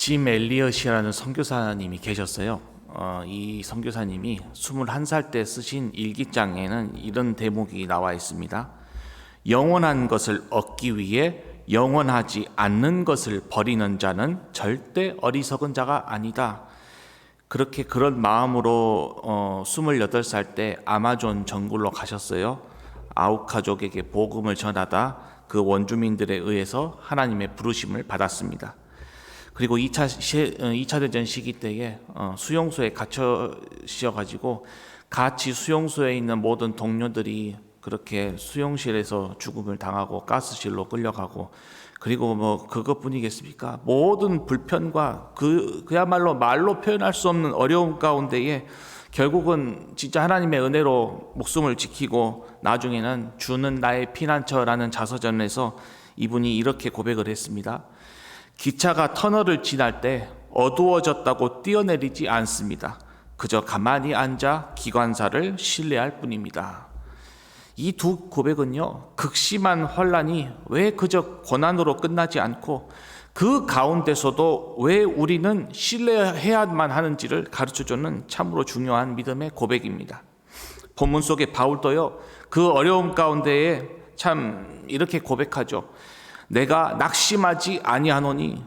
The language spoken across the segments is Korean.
짐 엘리엇이라는 선교사님이 계셨어요. 이 선교사님이 21살 때 쓰신 일기장에는 이런 대목이 나와 있습니다. 영원한 것을 얻기 위해 영원하지 않는 것을 버리는 자는 절대 어리석은 자가 아니다. 그런 마음으로 28살 때 아마존 정글로 가셨어요. 아우카족에게 복음을 전하다 그 원주민들에 의해서 하나님의 부르심을 받았습니다. 그리고 2차 대전 시기 때에 수용소에 갇혀셔가지고 같이 수용소에 있는 모든 동료들이 그렇게 수용실에서 죽음을 당하고 가스실로 끌려가고, 그리고 그것뿐이겠습니까? 모든 불편과 그야말로 말로 표현할 수 없는 어려움 가운데에 결국은 진짜 하나님의 은혜로 목숨을 지키고, 나중에는 주는 나의 피난처라는 자서전에서 이분이 이렇게 고백을 했습니다. 기차가 터널을 지날 때 어두워졌다고 뛰어내리지 않습니다. 그저 가만히 앉아 기관사를 신뢰할 뿐입니다. 이 두 고백은요, 극심한 환난이 왜 그저 고난으로 끝나지 않고 그 가운데서도 왜 우리는 신뢰해야만 하는지를 가르쳐주는 참으로 중요한 믿음의 고백입니다. 본문 속에 바울도요, 그 어려움 가운데에 참 이렇게 고백하죠. 내가 낙심하지 아니하노니.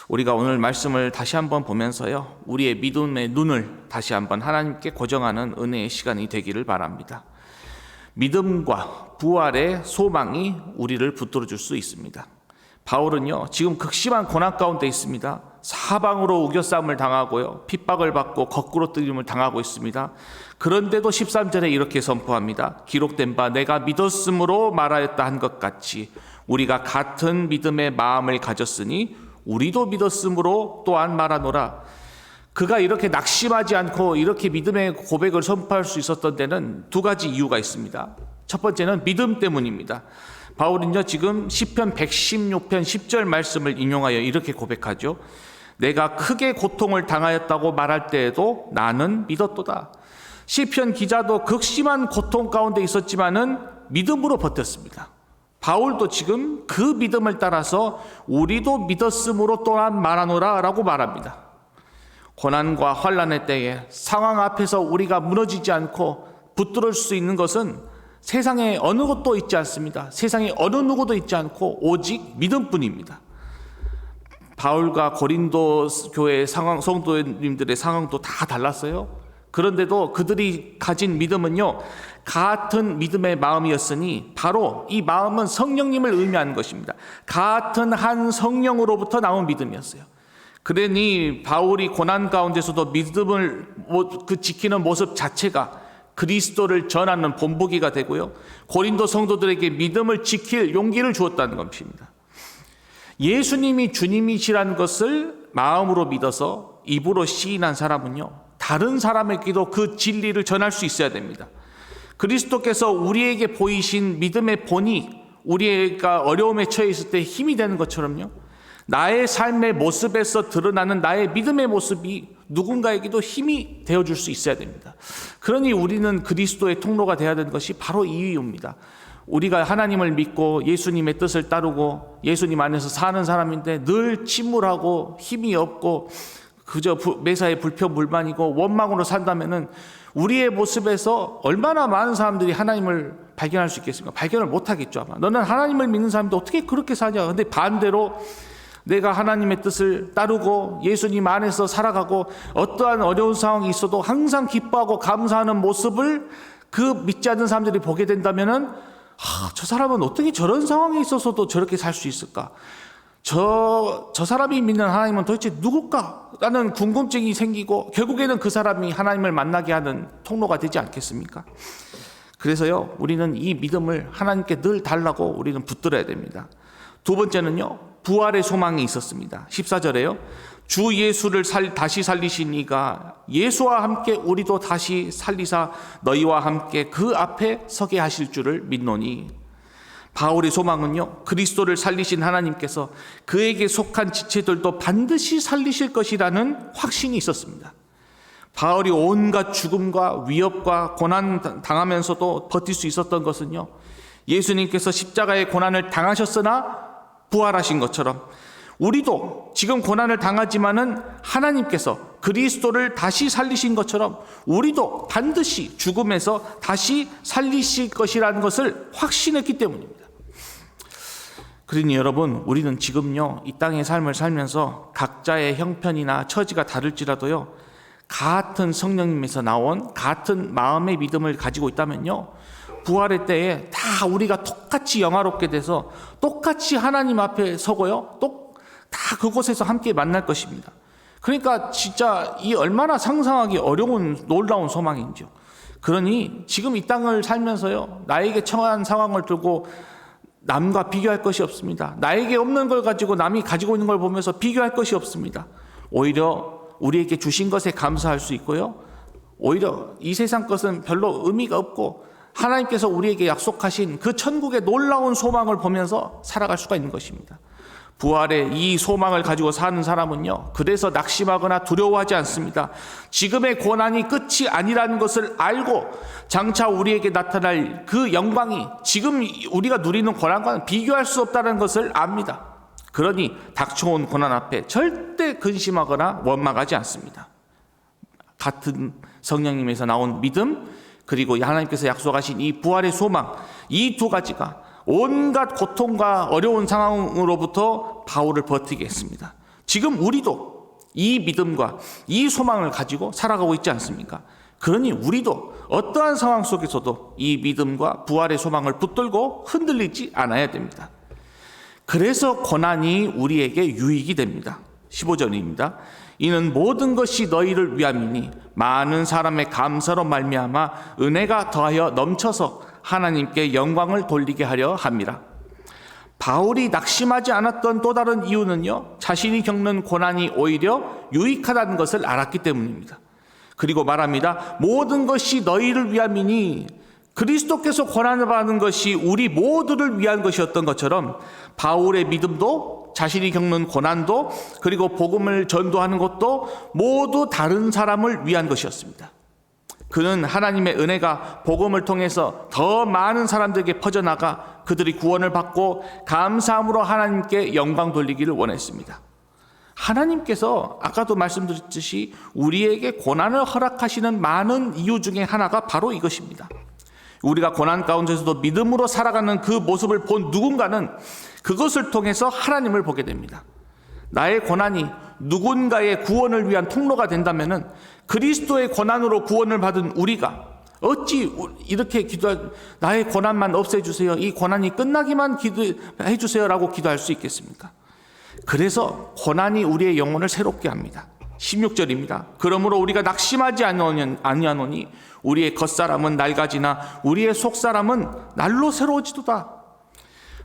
우리가 오늘 말씀을 다시 한번 보면서요, 우리의 믿음의 눈을 다시 한번 하나님께 고정하는 은혜의 시간이 되기를 바랍니다. 믿음과 부활의 소망이 우리를 붙들어 줄 수 있습니다. 바울은요, 지금 극심한 고난 가운데 있습니다. 사방으로 우겨싸움을 당하고요, 핍박을 받고 거꾸로 뜨림을 당하고 있습니다. 그런데도 13절에 이렇게 선포합니다. 기록된 바 내가 믿었으므로 말하였다 한 것 같이 우리가 같은 믿음의 마음을 가졌으니 우리도 믿었으므로 또한 말하노라. 그가 이렇게 낙심하지 않고 이렇게 믿음의 고백을 선포할 수 있었던 데는 두 가지 이유가 있습니다. 첫 번째는 믿음 때문입니다. 바울은요, 지금 시편 116편 10절 말씀을 인용하여 이렇게 고백하죠. 내가 크게 고통을 당하였다고 말할 때에도 나는 믿었도다. 시편 기자도 극심한 고통 가운데 있었지만은 믿음으로 버텼습니다. 바울도 지금 그 믿음을 따라서 우리도 믿었으므로 또한 말하노라 라고 말합니다. 고난과 환난의 때에 상황 앞에서 우리가 무너지지 않고 붙들을 수 있는 것은 세상에 어느 것도 있지 않습니다. 세상에 어느 누구도 있지 않고 오직 믿음뿐입니다. 바울과 고린도 교회의 상황, 성도님들의 상황도 다 달랐어요. 그런데도 그들이 가진 믿음은요, 같은 믿음의 마음이었으니 바로 이 마음은 성령님을 의미하는 것입니다. 같은 한 성령으로부터 나온 믿음이었어요. 그러니 바울이 고난 가운데서도 믿음을 지키는 모습 자체가 그리스도를 전하는 본보기가 되고요, 고린도 성도들에게 믿음을 지킬 용기를 주었다는 것입니다. 예수님이 주님이시라는 것을 마음으로 믿어서 입으로 시인한 사람은요, 다른 사람에게도 그 진리를 전할 수 있어야 됩니다. 그리스도께서 우리에게 보이신 믿음의 본이 우리가 어려움에 처해 있을 때 힘이 되는 것처럼요, 나의 삶의 모습에서 드러나는 나의 믿음의 모습이 누군가에게도 힘이 되어줄 수 있어야 됩니다. 그러니 우리는 그리스도의 통로가 되어야 되는 것이 바로 이 이유입니다. 우리가 하나님을 믿고 예수님의 뜻을 따르고 예수님 안에서 사는 사람인데 늘 침울하고 힘이 없고 그저 매사에 불평불만이고 원망으로 산다면은 우리의 모습에서 얼마나 많은 사람들이 하나님을 발견할 수 있겠습니까? 발견을 못하겠죠. 아마 너는 하나님을 믿는 사람인데 어떻게 그렇게 사냐. 근데 반대로 내가 하나님의 뜻을 따르고 예수님 안에서 살아가고 어떠한 어려운 상황이 있어도 항상 기뻐하고 감사하는 모습을 그 믿지 않는 사람들이 보게 된다면은 저 사람은 어떻게 저런 상황에 있어서도 저렇게 살 수 있을까? 저 사람이 믿는 하나님은 도대체 누굴까? 라는 궁금증이 생기고 결국에는 그 사람이 하나님을 만나게 하는 통로가 되지 않겠습니까? 그래서요, 우리는 이 믿음을 하나님께 늘 달라고 우리는 붙들어야 됩니다. 두 번째는요, 부활의 소망이 있었습니다. 14절에요. 주 예수를 다시 살리신 이가 예수와 함께 우리도 다시 살리사 너희와 함께 그 앞에 서게 하실 줄을 믿노니. 바울의 소망은요, 그리스도를 살리신 하나님께서 그에게 속한 지체들도 반드시 살리실 것이라는 확신이 있었습니다. 바울이 온갖 죽음과 위협과 고난 당하면서도 버틸 수 있었던 것은요, 예수님께서 십자가의 고난을 당하셨으나 부활하신 것처럼 우리도 지금 고난을 당하지만은 하나님께서 그리스도를 다시 살리신 것처럼 우리도 반드시 죽음에서 다시 살리실 것이라는 것을 확신했기 때문입니다. 그러니 여러분, 우리는 지금요, 이 땅의 삶을 살면서 각자의 형편이나 처지가 다를지라도요, 같은 성령님에서 나온 같은 마음의 믿음을 가지고 있다면요, 부활의 때에 다 우리가 똑같이 영화롭게 돼서 똑같이 하나님 앞에 서고요, 다 그곳에서 함께 만날 것입니다. 그러니까 진짜 이 얼마나 상상하기 어려운 놀라운 소망인지요. 그러니 지금 이 땅을 살면서요, 나에게 처한 상황을 두고 남과 비교할 것이 없습니다. 나에게 없는 걸 가지고 남이 가지고 있는 걸 보면서 비교할 것이 없습니다. 오히려 우리에게 주신 것에 감사할 수 있고요, 오히려 이 세상 것은 별로 의미가 없고 하나님께서 우리에게 약속하신 그 천국의 놀라운 소망을 보면서 살아갈 수가 있는 것입니다. 부활의 이 소망을 가지고 사는 사람은요, 그래서 낙심하거나 두려워하지 않습니다. 지금의 고난이 끝이 아니라는 것을 알고 장차 우리에게 나타날 그 영광이 지금 우리가 누리는 고난과는 비교할 수 없다는 것을 압니다. 그러니 닥쳐온 고난 앞에 절대 근심하거나 원망하지 않습니다. 같은 성령님에서 나온 믿음, 그리고 하나님께서 약속하신 이 부활의 소망, 이 두 가지가 온갖 고통과 어려운 상황으로부터 바울을 버티게 했습니다. 지금 우리도 이 믿음과 이 소망을 가지고 살아가고 있지 않습니까? 그러니 우리도 어떠한 상황 속에서도 이 믿음과 부활의 소망을 붙들고 흔들리지 않아야 됩니다. 그래서 고난이 우리에게 유익이 됩니다. 15절입니다. 이는 모든 것이 너희를 위함이니 많은 사람의 감사로 말미암아 은혜가 더하여 넘쳐서 하나님께 영광을 돌리게 하려 함이라. 바울이 낙심하지 않았던 또 다른 이유는요, 자신이 겪는 고난이 오히려 유익하다는 것을 알았기 때문입니다. 그리고 말합니다. 모든 것이 너희를 위함이니, 그리스도께서 고난을 받는 것이 우리 모두를 위한 것이었던 것처럼 바울의 믿음도, 자신이 겪는 고난도, 그리고 복음을 전도하는 것도 모두 다른 사람을 위한 것이었습니다. 그는 하나님의 은혜가 복음을 통해서 더 많은 사람들에게 퍼져나가 그들이 구원을 받고 감사함으로 하나님께 영광 돌리기를 원했습니다. 하나님께서 아까도 말씀드렸듯이 우리에게 고난을 허락하시는 많은 이유 중에 하나가 바로 이것입니다. 우리가 고난 가운데서도 믿음으로 살아가는 그 모습을 본 누군가는 그것을 통해서 하나님을 보게 됩니다. 나의 고난이 누군가의 구원을 위한 통로가 된다면은 그리스도의 고난으로 구원을 받은 우리가 어찌 이렇게 나의 고난만 없애주세요, 이 고난이 끝나기만 기도해 주세요라고 기도할 수 있겠습니까? 그래서 고난이 우리의 영혼을 새롭게 합니다. 16절입니다. 그러므로 우리가 낙심하지 아니하노니 우리의 겉사람은 낡아지나 우리의 속사람은 날로 새로워지도다.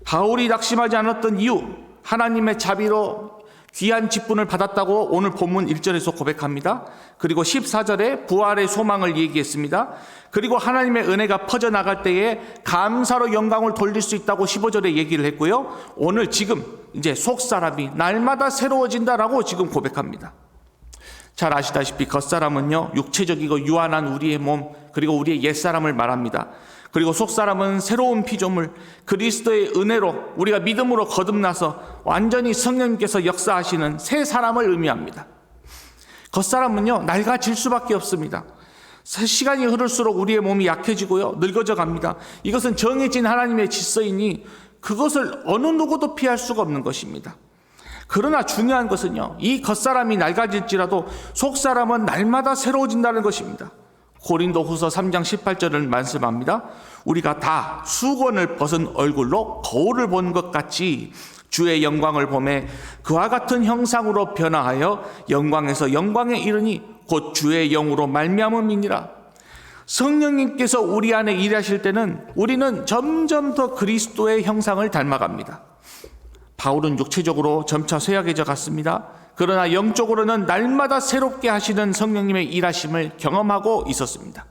바울이 낙심하지 않았던 이유, 하나님의 자비로 귀한 직분을 받았다고 오늘 본문 1절에서 고백합니다. 그리고 14절에 부활의 소망을 얘기했습니다. 그리고 하나님의 은혜가 퍼져나갈 때에 감사로 영광을 돌릴 수 있다고 15절에 얘기를 했고요. 오늘 지금 이제 속사람이 날마다 새로워진다라고 지금 고백합니다. 잘 아시다시피 겉사람은요, 육체적이고 유한한 우리의 몸, 그리고 우리의 옛사람을 말합니다. 그리고 속사람은 새로운 피조물, 그리스도의 은혜로 우리가 믿음으로 거듭나서 완전히 성령님께서 역사하시는 새 사람을 의미합니다. 겉사람은요, 낡아질 수밖에 없습니다. 시간이 흐를수록 우리의 몸이 약해지고요, 늙어져 갑니다. 이것은 정해진 하나님의 질서이니 그것을 어느 누구도 피할 수가 없는 것입니다. 그러나 중요한 것은요, 이 겉사람이 낡아질지라도 속사람은 날마다 새로워진다는 것입니다. 고린도후서 3장 18절을 말씀합니다. 우리가 다 수건을 벗은 얼굴로 거울을 본 것 같이 주의 영광을 보매 그와 같은 형상으로 변화하여 영광에서 영광에 이르니 곧 주의 영으로 말미암음이니라. 성령님께서 우리 안에 일하실 때는 우리는 점점 더 그리스도의 형상을 닮아갑니다. 바울은 육체적으로 점차 쇠약해져 갔습니다. 그러나 영적으로는 날마다 새롭게 하시는 성령님의 일하심을 경험하고 있었습니다.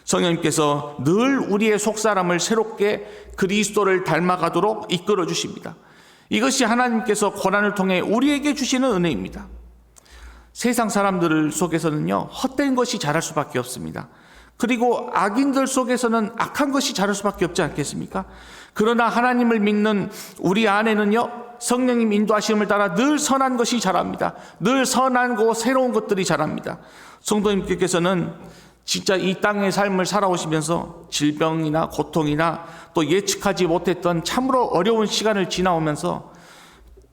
성령님께서 늘 우리의 속사람을 새롭게 그리스도를 닮아가도록 이끌어 주십니다. 이것이 하나님께서 고난을 통해 우리에게 주시는 은혜입니다. 세상 사람들 속에서는요, 헛된 것이 자랄 수밖에 없습니다. 그리고 악인들 속에서는 악한 것이 자랄 수밖에 없지 않겠습니까? 그러나 하나님을 믿는 우리 안에는요, 성령님 인도하심을 따라 늘 선한 것이 자랍니다. 늘 선하고 새로운 것들이 자랍니다. 성도님께서는 진짜 이 땅의 삶을 살아오시면서 질병이나 고통이나 또 예측하지 못했던 참으로 어려운 시간을 지나오면서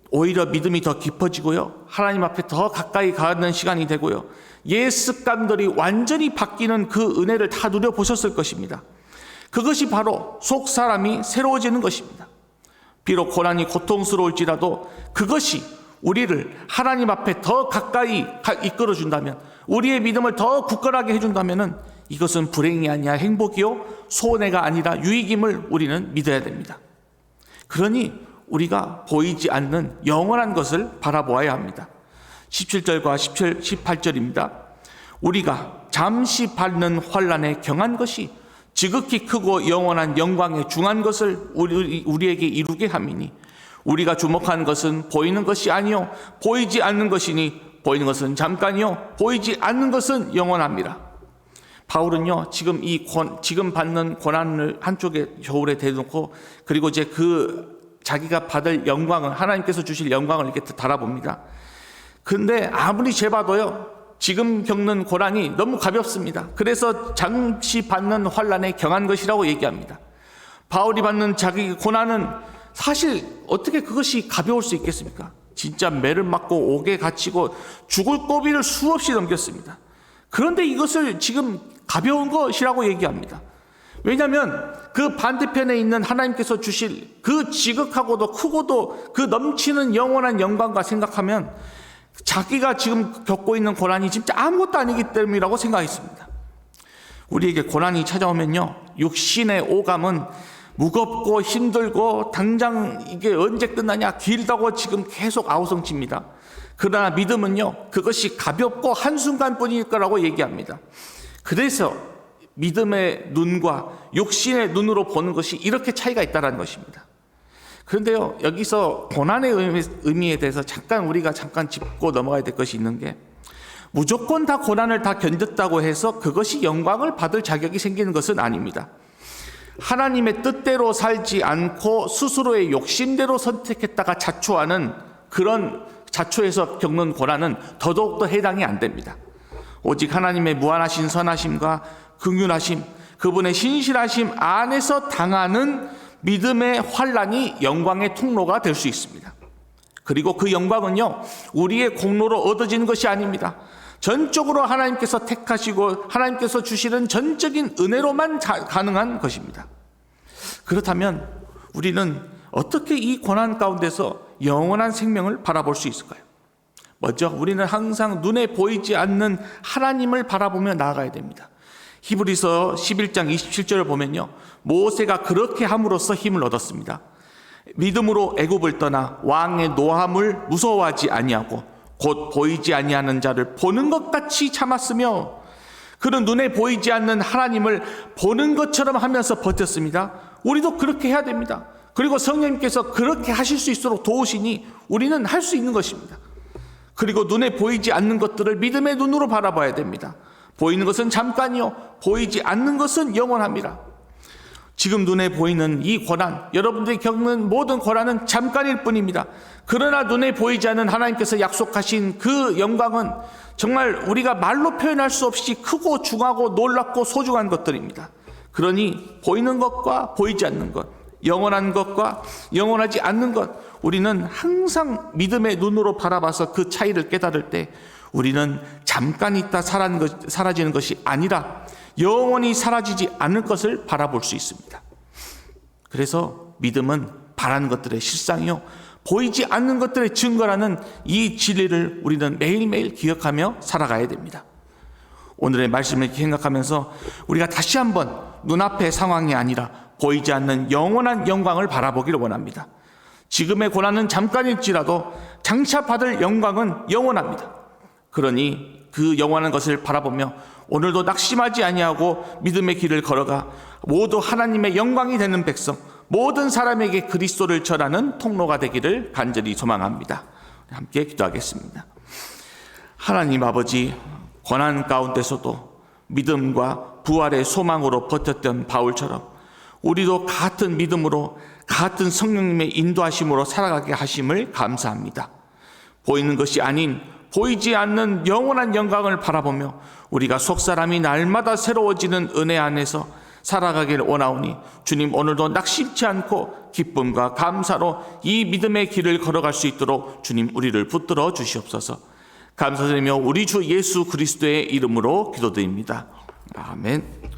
오히려 믿음이 더 깊어지고요, 하나님 앞에 더 가까이 가는 시간이 되고요, 옛 습관들이 완전히 바뀌는 그 은혜를 다 누려보셨을 것입니다. 그것이 바로 속 사람이 새로워지는 것입니다. 비록 고난이 고통스러울지라도 그것이 우리를 하나님 앞에 더 가까이 이끌어준다면, 우리의 믿음을 더 굳건하게 해준다면 이것은 불행이 아니라 행복이요 손해가 아니라 유익임을 우리는 믿어야 됩니다. 그러니 우리가 보이지 않는 영원한 것을 바라보아야 합니다. 17절과 18절입니다. 우리가 잠시 받는 환난에 경한 것이 지극히 크고 영원한 영광에 중한 것을 우리에게 이루게 함이니 우리가 주목하는 것은 보이는 것이 아니요 보이지 않는 것이니 보이는 것은 잠깐이요 보이지 않는 것은 영원합니다. 바울은요, 지금 받는 고난을 한쪽에 저울에 대놓고, 그리고 이제 자기가 받을 영광을, 하나님께서 주실 영광을 이렇게 달아봅니다. 근데 아무리 재봐도요, 지금 겪는 고난이 너무 가볍습니다. 그래서 잠시 받는 환난에 경한 것이라고 얘기합니다. 바울이 받는 자기 고난은 사실 어떻게 그것이 가벼울 수 있겠습니까? 진짜 매를 맞고 옥에 갇히고 죽을 고비를 수없이 넘겼습니다. 그런데 이것을 지금 가벼운 것이라고 얘기합니다. 왜냐하면 그 반대편에 있는 하나님께서 주실 그 지극하고도 크고도 그 넘치는 영원한 영광과 생각하면 자기가 지금 겪고 있는 고난이 진짜 아무것도 아니기 때문이라고 생각했습니다. 우리에게 고난이 찾아오면요, 육신의 오감은 무겁고 힘들고 당장 이게 언제 끝나냐, 길다고 지금 계속 아우성칩니다. 그러나 믿음은요, 그것이 가볍고 한순간뿐일 거라고 얘기합니다. 그래서 믿음의 눈과 육신의 눈으로 보는 것이 이렇게 차이가 있다는 것입니다. 그런데요, 여기서 고난의 의미에 대해서 우리가 짚고 넘어가야 될 것이 있는 게, 무조건 다 고난을 다 견뎠다고 해서 그것이 영광을 받을 자격이 생기는 것은 아닙니다. 하나님의 뜻대로 살지 않고 스스로의 욕심대로 선택했다가 자초하는 그런 자초해서 겪는 고난은 더더욱더 해당이 안 됩니다. 오직 하나님의 무한하신 선하심과 긍휼하심, 그분의 신실하심 안에서 당하는 믿음의 환난이 영광의 통로가 될 수 있습니다. 그리고 그 영광은요, 우리의 공로로 얻어지는 것이 아닙니다. 전적으로 하나님께서 택하시고 하나님께서 주시는 전적인 은혜로만 가능한 것입니다. 그렇다면 우리는 어떻게 이 고난 가운데서 영원한 생명을 바라볼 수 있을까요? 먼저 우리는 항상 눈에 보이지 않는 하나님을 바라보며 나아가야 됩니다. 히브리서 11장 27절을 보면요, 모세가 그렇게 함으로써 힘을 얻었습니다. 믿음으로 애굽을 떠나 왕의 노함을 무서워하지 아니하고 곧 보이지 아니하는 자를 보는 것 같이 참았으며, 그는 눈에 보이지 않는 하나님을 보는 것처럼 하면서 버텼습니다. 우리도 그렇게 해야 됩니다. 그리고 성령님께서 그렇게 하실 수 있도록 도우시니 우리는 할 수 있는 것입니다. 그리고 눈에 보이지 않는 것들을 믿음의 눈으로 바라봐야 됩니다. 보이는 것은 잠깐이요 보이지 않는 것은 영원합니다. 지금 눈에 보이는 이 고난, 여러분들이 겪는 모든 고난은 잠깐일 뿐입니다. 그러나 눈에 보이지 않는 하나님께서 약속하신 그 영광은 정말 우리가 말로 표현할 수 없이 크고 중하고 놀랍고 소중한 것들입니다. 그러니 보이는 것과 보이지 않는 것, 영원한 것과 영원하지 않는 것, 우리는 항상 믿음의 눈으로 바라봐서 그 차이를 깨달을 때 우리는 잠깐 있다 사라지는 것이 아니라 영원히 사라지지 않을 것을 바라볼 수 있습니다. 그래서 믿음은 바라는 것들의 실상이요 보이지 않는 것들의 증거라는 이 진리를 우리는 매일매일 기억하며 살아가야 됩니다. 오늘의 말씀을 생각하면서 우리가 다시 한번 눈앞의 상황이 아니라 보이지 않는 영원한 영광을 바라보기를 원합니다. 지금의 고난은 잠깐일지라도 장차 받을 영광은 영원합니다. 그러니 그 영원한 것을 바라보며 오늘도 낙심하지 아니하고 믿음의 길을 걸어가 모두 하나님의 영광이 되는 백성, 모든 사람에게 그리스도를 전하는 통로가 되기를 간절히 소망합니다. 함께 기도하겠습니다. 하나님 아버지, 고난 가운데서도 믿음과 부활의 소망으로 버텼던 바울처럼 우리도 같은 믿음으로 같은 성령님의 인도하심으로 살아가게 하심을 감사합니다. 보이는 것이 아닌 보이지 않는 영원한 영광을 바라보며 우리가 속사람이 날마다 새로워지는 은혜 안에서 살아가기를 원하오니 주님, 오늘도 낙심치 않고 기쁨과 감사로 이 믿음의 길을 걸어갈 수 있도록 주님 우리를 붙들어 주시옵소서. 감사드리며 우리 주 예수 그리스도의 이름으로 기도드립니다. 아멘.